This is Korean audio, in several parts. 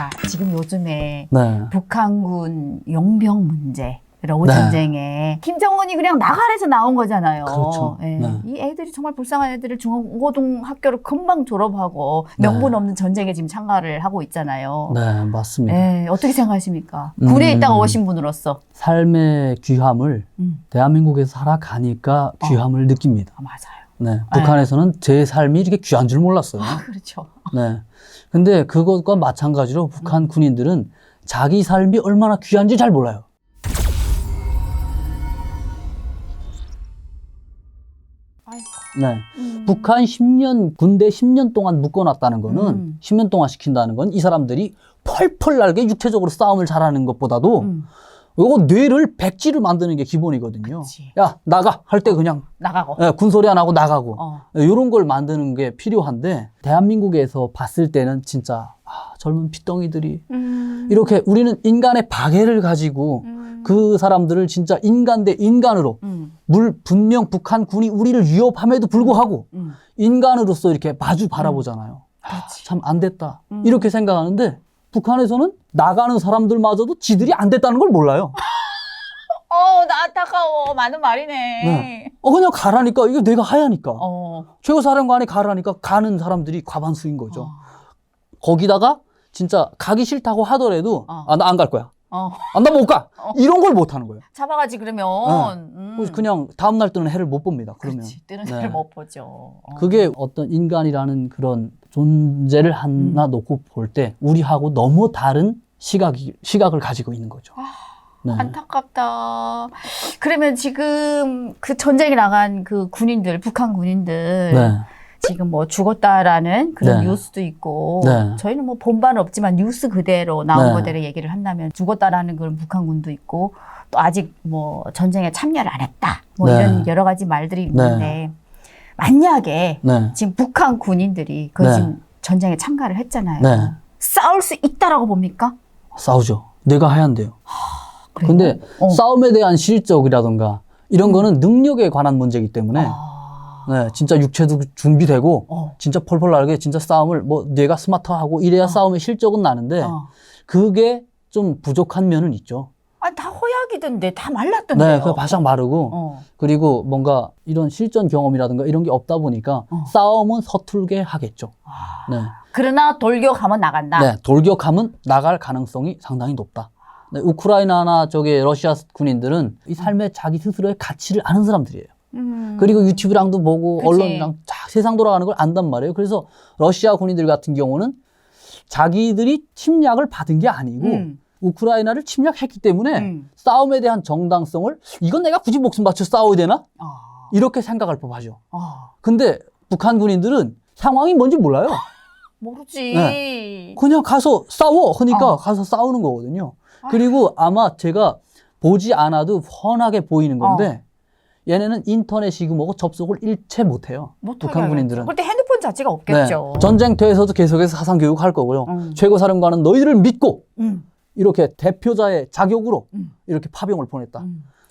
자, 지금 요즘에 네. 북한군 용병 문제, 러우 네. 전쟁에 김정은이 그냥 나가래서 나온 거잖아요. 그렇죠. 예. 네. 이 애들이 정말 불쌍한 애들을 중고등학교를 금방 졸업하고 명분 네. 없는 전쟁에 지금 참가를 하고 있잖아요. 네, 맞습니다. 예, 어떻게 생각하십니까? 군에 있다가 오신 분으로서. 삶의 귀함을 대한민국에서 살아가니까 귀함을 느낍니다. 맞아요. 네. 북한에서는 제 삶이 이렇게 귀한 줄 몰랐어요. 그렇죠. 네. 근데 그것과 마찬가지로 북한 군인들은 자기 삶이 얼마나 귀한지 잘 몰라요. 아이고. 네. 북한 10년, 군대 10년 동안 묶어놨다는 거는, 10년 동안 시킨다는 건 이 사람들이 펄펄 날게 육체적으로 싸움을 잘하는 것보다도 요거 뇌를 백지를 만드는 게 기본이거든요. 그치. 야, 나가! 할 때 그냥 나가고. 예, 군소리 안 하고 나가고 어. 이런 걸 만드는 게 필요한데 대한민국에서 봤을 때는 진짜 젊은 핏덩이들이 이렇게 우리는 인간의 박애를 가지고 그 사람들을 진짜 인간 대 인간으로 분명 북한 군이 우리를 위협함에도 불구하고 인간으로서 이렇게 마주 바라보잖아요. 참 안 됐다 이렇게 생각하는데 북한에서는 나가는 사람들마저도 지들이 안 됐다는 걸 몰라요. 나 안타까워. 많은 말이네. 네. 그냥 가라니까. 이거 내가 하야니까. 최고사령관이 가라니까 가는 사람들이 과반수인 거죠. 거기다가 진짜 가기 싫다고 하더라도 나 안 갈 거야. 나 못 가. 이런 걸 못 하는 거예요. 잡아가지 그러면. 그냥 다음날 뜨는 해를 못 봅니다. 그러면. 그렇지. 뜨는 해를 못 보죠. 그게 어떤 인간이라는 그런 존재를 하나 놓고 볼 때 우리하고 너무 다른 시각을 가지고 있는 거죠. 네. 안타깝다. 그러면 지금 그 전쟁에 나간 그 군인들, 북한 군인들, 네. 지금 뭐 죽었다라는 그런 네. 뉴스도 있고, 네. 저희는 뭐 본반은 없지만 뉴스 그대로 나온 네. 거대로 얘기를 한다면 죽었다라는 그런 북한군도 있고, 또 아직 뭐 전쟁에 참여를 안 했다. 뭐 네. 이런 여러 가지 말들이 있는데, 만약에 네. 지금 북한 군인들이 그 네. 지금 전쟁에 참가를 했잖아요. 네. 싸울 수 있다라고 봅니까? 싸우죠. 내가 하얀데요. 그래요? 근데 싸움에 대한 실적이라던가 이런 거는 능력에 관한 문제이기 때문에 네, 진짜 육체도 준비되고 진짜 펄펄 날게 진짜 싸움을 뭐 내가 스마트하고 이래야 싸움의 실적은 나는데 그게 좀 부족한 면은 있죠. 다 허약이던데, 다 말랐던데요. 네, 그 바싹 마르고 그리고 뭔가 이런 실전 경험이라든가 이런 게 없다 보니까 싸움은 서툴게 하겠죠. 네. 그러나 돌격하면 나간다. 네, 돌격하면 나갈 가능성이 상당히 높다. 네, 우크라이나나 러시아 군인들은 이 삶의 자기 스스로의 가치를 아는 사람들이에요. 그리고 유튜브랑도 보고 그치. 언론이랑 쫙 세상 돌아가는 걸 안단 말이에요. 그래서 러시아 군인들 같은 경우는 자기들이 침략을 받은 게 아니고 우크라이나를 침략했기 때문에 싸움에 대한 정당성을 이건 내가 굳이 목숨 바쳐 싸워야 되나? 이렇게 생각할 법하죠. 근데 북한 군인들은 상황이 뭔지 몰라요. 모르지. 네. 그냥 가서 싸워 하니까 가서 싸우는 거거든요. 그리고 아마 제가 보지 않아도 훤하게 보이는 건데 얘네는 인터넷이고 뭐고 접속을 일체 못해요. 북한 군인들은. 그때 핸드폰 자체가 없겠죠. 네. 전쟁터에서도 계속해서 사상교육 할 거고요. 최고사령관은 너희들을 믿고 이렇게 대표자의 자격으로 이렇게 파병을 보냈다.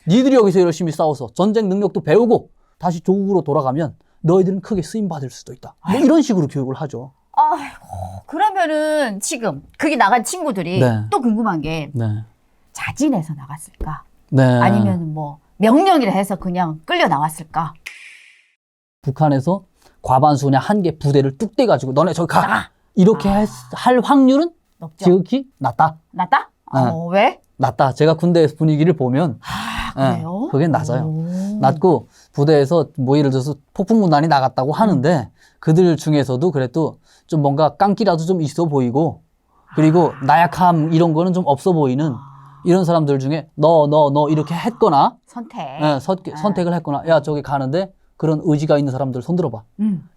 니들이 여기서 열심히 싸워서 전쟁 능력도 배우고 다시 조국으로 돌아가면 너희들은 크게 쓰임받을 수도 있다. 뭐 이런 식으로 교육을 하죠. 아이고, 그러면은 지금 거기 나간 친구들이 네. 또 궁금한 게 네. 자진해서 나갔을까? 네. 아니면 뭐 명령이라 해서 그냥 끌려 나왔을까? 북한에서 과반수 그냥 한 개 부대를 뚝 떼가지고 너네 저기 가! 이렇게 할 확률은 높죠. 지극히 낮다. 낮다? 왜? 낮다. 제가 군대 분위기를 보면 그래요? 그게 낮아요. 낮고 부대에서 뭐 예를 들어서 폭풍문단이 나갔다고 하는데 그들 중에서도 그래도 좀 뭔가 깡기라도 좀 있어 보이고 그리고 나약함 이런 거는 좀 없어 보이는 이런 사람들 중에 너 이렇게 했거나 선택을 했거나 야 저기 가는데 그런 의지가 있는 사람들 손들어봐.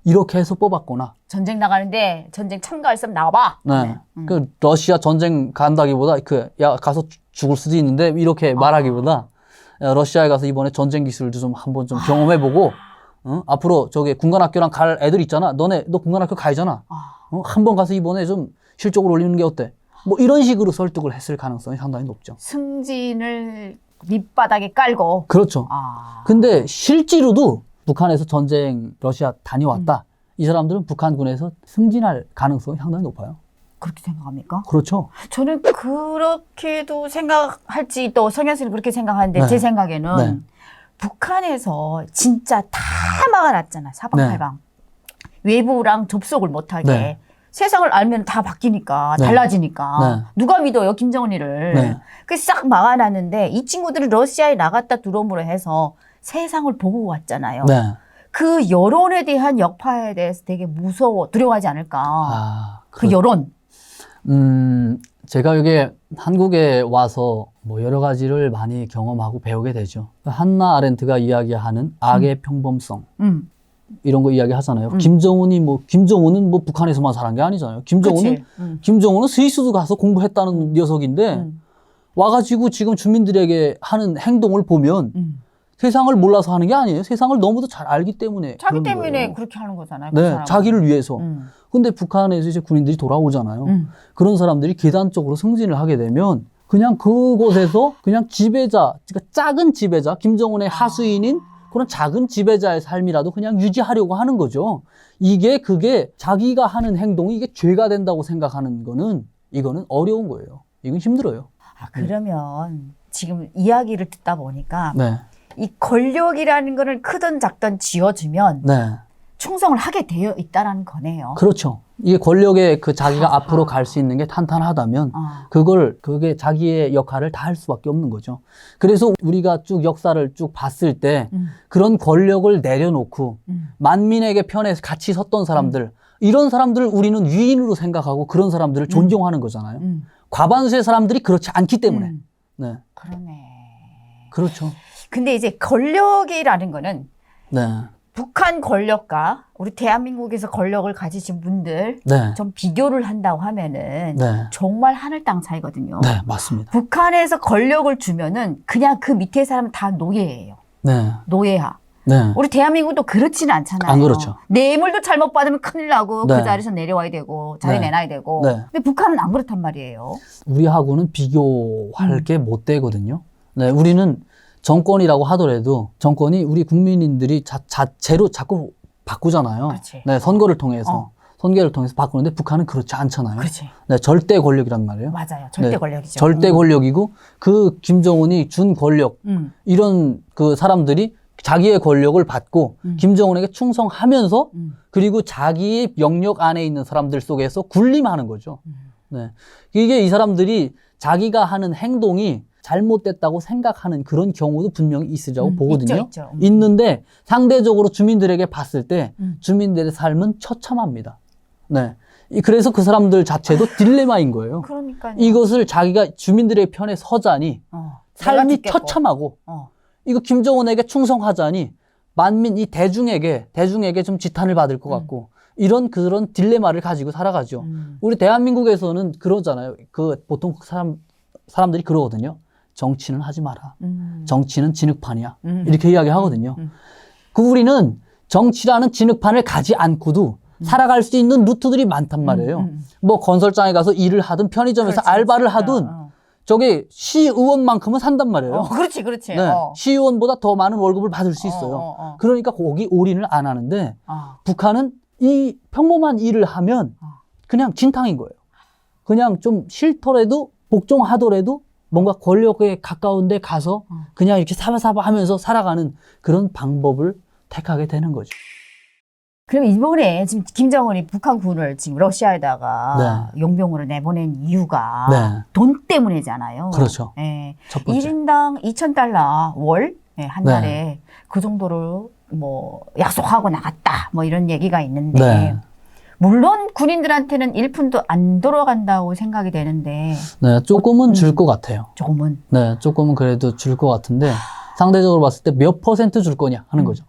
이렇게 해서 뽑았거나. 전쟁 나가는데 전쟁 참가할 사람 나와봐. 네. 그 러시아 전쟁 간다기보다 야 가서 죽을 수도 있는데 이렇게 말하기보다 야, 러시아에 가서 이번에 전쟁 기술도 좀 한번 좀 경험해보고 앞으로 저기 군관학교랑 갈 애들 있잖아. 너 군관학교 가야잖아. 한번 가서 이번에 좀 실적을 올리는 게 어때? 뭐 이런 식으로 설득을 했을 가능성이 상당히 높죠. 승진을 밑바닥에 깔고. 그렇죠. 근데 실제로도 북한에서 전쟁 러시아 다녀왔다. 이 사람들은 북한군에서 승진할 가능성이 상당히 높아요. 그렇게 생각합니까? 그렇죠. 저는 그렇게도 생각할지 또 성현 씨는 그렇게 생각하는데 네. 제 생각에는 네. 북한에서 진짜 다 막아놨잖아요. 사방팔방. 외부랑 접속을 못하게. 네. 세상을 알면 다 바뀌니까 네. 달라지니까 네. 누가 믿어요 김정은이를. 네. 그래서 싹 막아놨는데 이 친구들은 러시아에 나갔다 들어옴으로 해서 세상을 보고 왔잖아요. 네. 그 여론에 대한 역파에 대해서 되게 무서워 두려워하지 않을까. 그 여론. 제가 이게 한국에 와서 뭐 여러 가지를 많이 경험하고 배우게 되죠. 한나 아렌트가 이야기하는 악의 평범성. 이런 거 이야기 하잖아요. 김정은은 뭐 북한에서만 살한 게 아니잖아요. 김정은은 스위스도 가서 공부했다는 녀석인데 와가지고 지금 주민들에게 하는 행동을 보면 세상을 몰라서 하는 게 아니에요. 세상을 너무도 잘 알기 때문에. 자기 그런 때문에 거예요. 그렇게 하는 거잖아요. 네, 자기를 위해서. 근데 북한에서 이제 군인들이 돌아오잖아요. 그런 사람들이 계단적으로 승진을 하게 되면 그냥 그곳에서 그냥 지배자, 그러니까 작은 지배자, 김정은의 하수인인 그런 작은 지배자의 삶이라도 그냥 유지하려고 하는 거죠. 그게 자기가 하는 행동이 이게 죄가 된다고 생각하는 거는 이거는 어려운 거예요. 이건 힘들어요. 그러면 지금 이야기를 듣다 보니까 네. 이 권력이라는 거를 크든 작든 쥐어주면 네. 충성을 하게 되어 있다라는 거네요. 그렇죠. 이게 권력에 자기가 앞으로 갈 수 있는 게 탄탄하다면 그게 자기의 역할을 다 할 수밖에 없는 거죠. 그래서 우리가 쭉 역사를 쭉 봤을 때 그런 권력을 내려놓고 만민에게 편에서 같이 섰던 사람들, 이런 사람들을 우리는 위인으로 생각하고 그런 사람들을 존경하는 거잖아요. 과반수의 사람들이 그렇지 않기 때문에. 네. 그러네. 그렇죠. 근데 이제 권력이라는 거는 네. 북한 권력과 우리 대한민국에서 권력을 가지신 분들 네. 좀 비교를 한다고 하면은 네. 정말 하늘 땅 차이거든요. 네, 맞습니다. 북한에서 권력을 주면은 그냥 그 밑에 사람은 다 노예예요. 네. 노예하. 네. 우리 대한민국도 그렇지는 않잖아요. 안 그렇죠. 뇌물도 잘못 받으면 큰일 나고 네. 그 자리에서 내려와야 되고 자리 네. 내놔야 되고. 네. 근데 북한은 안 그렇단 말이에요. 우리하고는 비교할 게 못 되거든요. 네, 우리는 정권이라고 하더라도 정권이 우리 국민들이 자체로 자꾸 바꾸잖아요. 그렇지. 네, 선거를 통해서 바꾸는데 북한은 그렇지 않잖아요. 그렇지. 네, 절대 권력이란 말이에요. 맞아요. 절대 네, 권력이죠. 절대 권력이고 그 김정은이 준 권력 이런 그 사람들이 자기의 권력을 받고 김정은에게 충성하면서 그리고 자기의 영역 안에 있는 사람들 속에서 군림하는 거죠. 네, 이게 이 사람들이 자기가 하는 행동이 잘못됐다고 생각하는 그런 경우도 분명히 있으리라고 보거든요. 있죠. 있는데 상대적으로 주민들에게 봤을 때 주민들의 삶은 처참합니다. 네. 그래서 그 사람들 자체도 딜레마인 거예요. 그러니까요. 이것을 자기가 주민들의 편에 서자니 삶이 처참하고 이거 김정은에게 충성하자니 만민 이 대중에게 좀 지탄을 받을 것 같고 이런 그런 딜레마를 가지고 살아가죠. 우리 대한민국에서는 그러잖아요. 보통 사람들이 그러거든요. 정치는 하지 마라. 정치는 진흙판이야. 이렇게 이야기하거든요. 우리는 정치라는 진흙판을 가지 않고도 살아갈 수 있는 루트들이 많단 말이에요. 뭐 건설장에 가서 일을 하든 편의점에서 알바를 하든 저게 시의원만큼은 산단 말이에요. 그렇지. 네. 시의원보다 더 많은 월급을 받을 수 있어요. 그러니까 거기 올인을 안 하는데 북한은 이 평범한 일을 하면 그냥 진탕인 거예요. 그냥 좀 싫더라도 복종하더라도 뭔가 권력에 가까운 데 가서 그냥 이렇게 사바사바 하면서 살아가는 그런 방법을 택하게 되는 거죠. 그럼 이번에 지금 김정은이 북한군을 지금 러시아에다가 용병으로 내보낸 이유가 돈 때문이잖아요. 그렇죠. 네. 첫 번째. 1인당 2,000달러 월 한 달에 그 정도를 뭐 약속하고 나갔다 뭐 이런 얘기가 있는데 물론 군인들한테는 1푼도 안 돌아간다고 생각이 되는데 네, 조금은 줄 것 같아요. 조금은. 네, 조금은 그래도 줄 것 같은데 상대적으로 봤을 때 몇 퍼센트 줄 거냐 하는 거죠.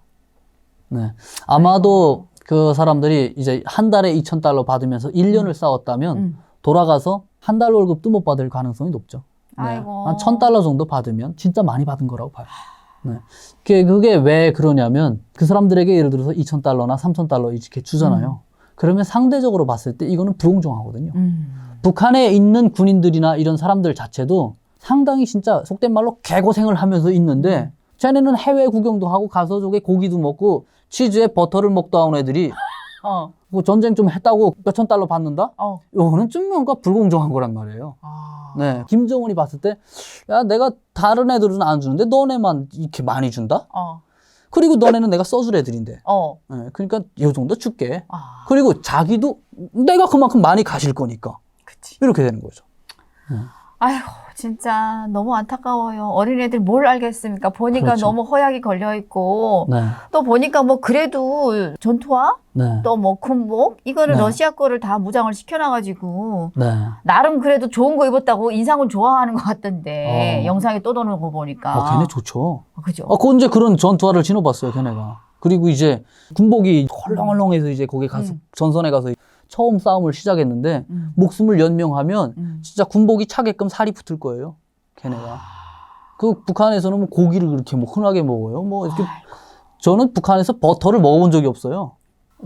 네, 아마도 그 사람들이 이제 한 달에 2,000달러 받으면서 1년을 싸웠다면 돌아가서 한 달 월급도 못 받을 가능성이 높죠. 네, 아이고. 한 1,000달러 정도 받으면 진짜 많이 받은 거라고 봐요. 네. 그게 왜 그러냐면 그 사람들에게 예를 들어서 2,000달러나 3,000달러 이렇게 주잖아요. 그러면 상대적으로 봤을 때 이거는 불공정하거든요. 북한에 있는 군인들이나 이런 사람들 자체도 상당히 진짜 속된 말로 개고생을 하면서 있는데 쟤네는 해외 구경도 하고 가서 저게 고기도 먹고 치즈에 버터를 먹다 온 애들이 뭐 전쟁 좀 했다고 몇천 달러 받는다? 어. 이거는 좀 뭔가 불공정한 거란 말이에요. 네. 김정은이 봤을 때, 야, 내가 다른 애들은 안 주는데 너네만 이렇게 많이 준다? 그리고 너네는 내가 써줄 애들인데. 네, 그러니까 이 정도 줄게. 그리고 자기도 내가 그만큼 많이 가실 거니까. 그치. 이렇게 되는 거죠. 아휴, 진짜 너무 안타까워요. 어린애들 뭘 알겠습니까? 보니까 그렇죠. 너무 허약이 걸려있고, 네. 또 보니까 뭐 그래도 전투화? 네. 또 뭐 군복? 이거는 네. 러시아 거를 다 무장을 시켜놔가지고, 네. 나름 그래도 좋은 거 입었다고 인상은 좋아하는 것 같던데, 어. 영상에 떠도는 거 보니까. 걔네 좋죠. 그죠? 그 언제 그런 전투화를 신어봤어요, 걔네가. 그리고 이제 군복이 헐렁헐렁해서 이제 거기 가서 전선에 가서 처음 싸움을 시작했는데 목숨을 연명하면 진짜 군복이 차게끔 살이 붙을 거예요, 걔네가. 그 북한에서는 뭐 고기를 그렇게 뭐 흔하게 먹어요. 뭐 이렇게 저는 북한에서 버터를 먹어본 적이 없어요.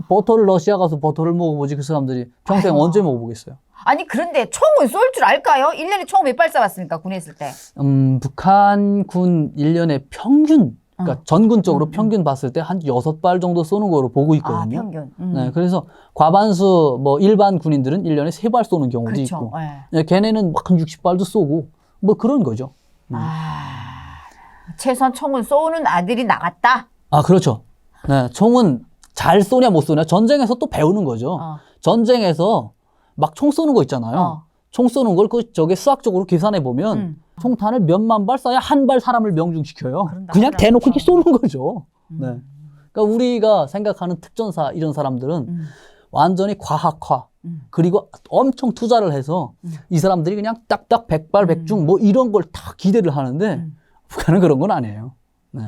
버터를 러시아 가서 버터를 먹어보지 그 사람들이 평생 아이고. 언제 먹어보겠어요. 아니, 그런데 총은 쏠 줄 알까요? 1년에 총 몇 발 쏴봤습니까? 군에 있을 때. 북한 군 1년에 평균, 그러니까 전군적으로 평균 봤을 때 한 6발 정도 쏘는 거로 보고 있거든요. 평균. 네, 그래서 과반수 뭐 일반 군인들은 1년에 3발 쏘는 경우도 그렇죠. 있고, 네. 네, 걔네는 막 한 60발도 쏘고 뭐 그런 거죠. 최소한 총은 쏘는 아들이 나갔다. 아, 그렇죠. 네, 총은 잘 쏘냐 못 쏘냐 전쟁에서 또 배우는 거죠. 전쟁에서 막 총 쏘는 거 있잖아요. 총 쏘는 걸 저게 수학적으로 계산해 보면 총탄을 몇만 발 쏴야 한 발 사람을 명중시켜요. 그냥 대놓고 이렇게 쏘는 거죠. 네. 그러니까 우리가 생각하는 특전사 이런 사람들은 완전히 과학화 그리고 엄청 투자를 해서 이 사람들이 그냥 딱딱 백발백중 뭐 이런 걸 다 기대를 하는데 북한은 그런 건 아니에요. 네.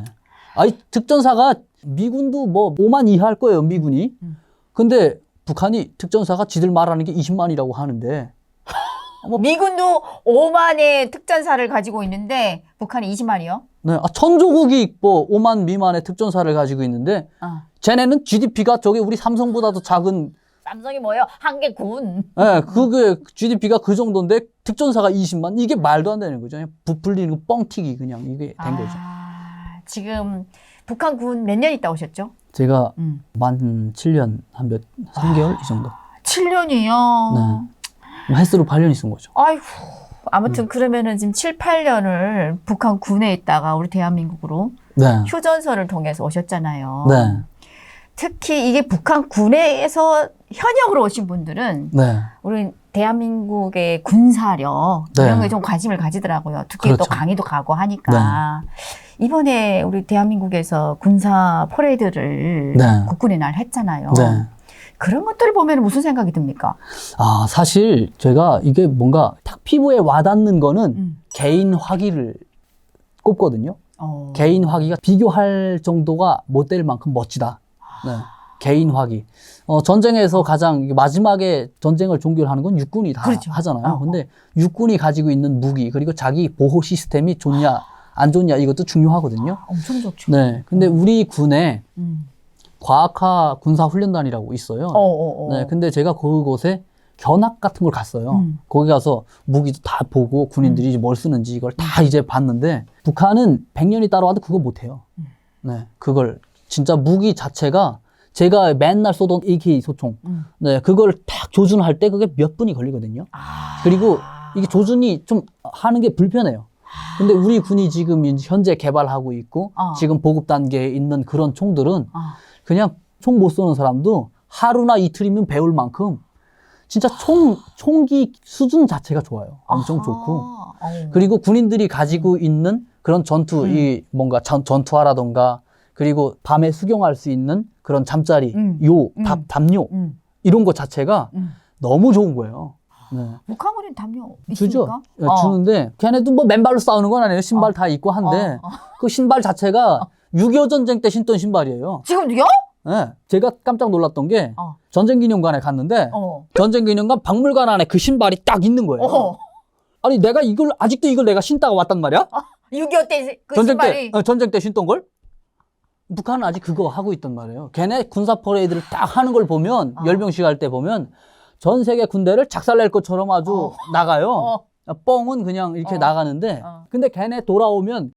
아니 특전사가 미군도 뭐 5만 이하할 거예요, 미군이. 근데 북한이 특전사가 지들 말하는 게 20만이라고 하는데 미군도 5만의 특전사를 가지고 있는데 북한이 20만이요? 네, 천조국이 뭐 5만 미만의 특전사를 가지고 있는데 쟤네는 GDP가 저게 우리 삼성보다도 작은 삼성이 뭐예요? 한개군. 네, 그게 GDP가 그 정도인데 특전사가 20만 이게 말도 안 되는 거죠. 그냥 부풀리는 거 뻥튀기 그냥 이게 된 거죠. 지금 북한 군 몇 년 있다 오셨죠? 제가 만 7년 한 3개월 이 정도. 7년이요? 네. 횟수로 8년 있은 거죠. 아이고. 아무튼 그러면은 지금 7, 8년을 북한 군에 있다가 우리 대한민국으로 네. 휴전선을 통해서 오셨잖아요. 네. 특히 이게 북한 군에서 현역으로 오신 분들은 네. 우리 대한민국의 군사력 네. 이런 거에 좀 관심을 가지더라고요. 특히 그렇죠. 또 강의도 가고 하니까. 이번에 우리 대한민국에서 군사 퍼레이드를 네. 국군의 날 했잖아요. 네. 그런 것들을 보면 무슨 생각이 듭니까? 아, 사실 제가 이게 뭔가 탁 피부에 와닿는 거는 개인 화기를 꼽거든요. 개인 화기가 비교할 정도가 못 될 만큼 멋지다. 네. 개인 화기. 전쟁에서 가장 마지막에 전쟁을 종결하는 건 육군이 다 그렇죠. 하잖아요. 근데 육군이 가지고 있는 무기 그리고 자기 보호 시스템이 좋냐 안 좋냐 이것도 중요하거든요. 엄청 좋죠. 네. 근데 우리 군에 과학화 군사훈련단이라고 있어요. 네. 근데 제가 그곳에 견학 같은 걸 갔어요. 거기 가서 무기도 다 보고 군인들이 뭘 쓰는지 이걸 다 이제 봤는데 북한은 100년이 따라와도 그거 못 해요. 네. 그걸 진짜 무기 자체가 제가 맨날 쏘던 AK 소총. 네. 그걸 딱 조준할 때 그게 몇 분이 걸리거든요. 그리고 이게 조준이 좀 하는 게 불편해요. 근데 우리 군이 지금 현재 개발하고 있고 지금 보급 단계에 있는 그런 총들은 그냥 총 못 쏘는 사람도 하루나 이틀이면 배울 만큼 진짜 총기 수준 자체가 좋아요. 엄청 좋고. 그리고 군인들이 가지고 있는 그런 전투, 이 뭔가 전투화라던가 그리고 밤에 수경할 수 있는 그런 잠자리, 담요 이런 것 자체가 너무 좋은 거예요. 네. 북한군은 담요 주죠. 있습니까? 네, 주는데 걔네도 뭐 맨발로 싸우는 건 아니에요. 신발 다 입고 한데 그 신발 자체가 6.25 전쟁 때 신던 신발이에요. 지금도요? 네. 제가 깜짝 놀랐던 게 전쟁기념관에 갔는데 전쟁기념관 박물관 안에 그 신발이 딱 있는 거예요. 아니 내가 아직도 이걸 내가 신다가 왔단 말이야? 6.25 때 그 전쟁 신발이 때 전쟁 때 신던 걸? 북한은 아직 그거 하고 있단 말이에요. 걔네 군사 퍼레이드를 딱 하는 걸 보면 열병식 할 때 보면 전 세계 군대를 작살낼 것처럼 아주 나가요. 뻥은 그냥 이렇게 나가는데 근데 걔네 돌아오면